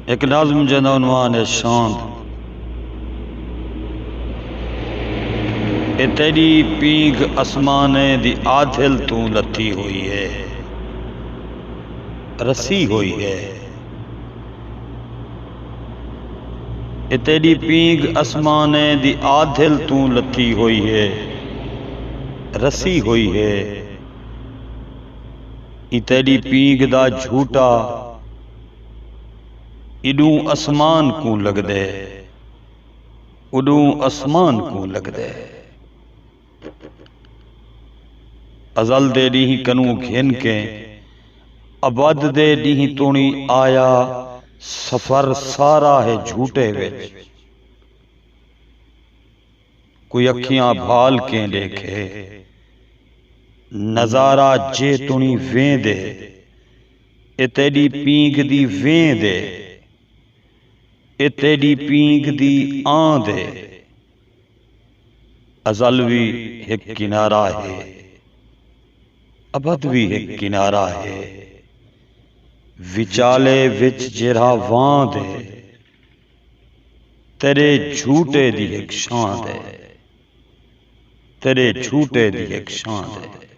एक नाज़्म जंदा उन्वान है शांद। ए तेरी पींग आसमाने दी आदिल तू लथी हुई है, रसी हुई है। ए तेरी पींग आसमाने दी आदिल तू लथी हुई है, रसी हुई है। ई तेरी पींग दा झूठा इडू आसमान को लगदे, उडू आसमान को लगदे। अजल दे डी कनू घिन के अबद दे डी तोणी आया, सफर सारा है झूठे विच। कोई अखियां भाल के देखे नजारा जे तुणी वेंदे। ए तेरी पींग दी वेंदे, ए तेरी पींग दी आंदे। अजल भी एक किनारा है, अबद भी एक किनारा है। विचाले विच जेरा वांद है, तेरे झूठे दी एक शांद है, तेरे झूठे दी एक शांद है।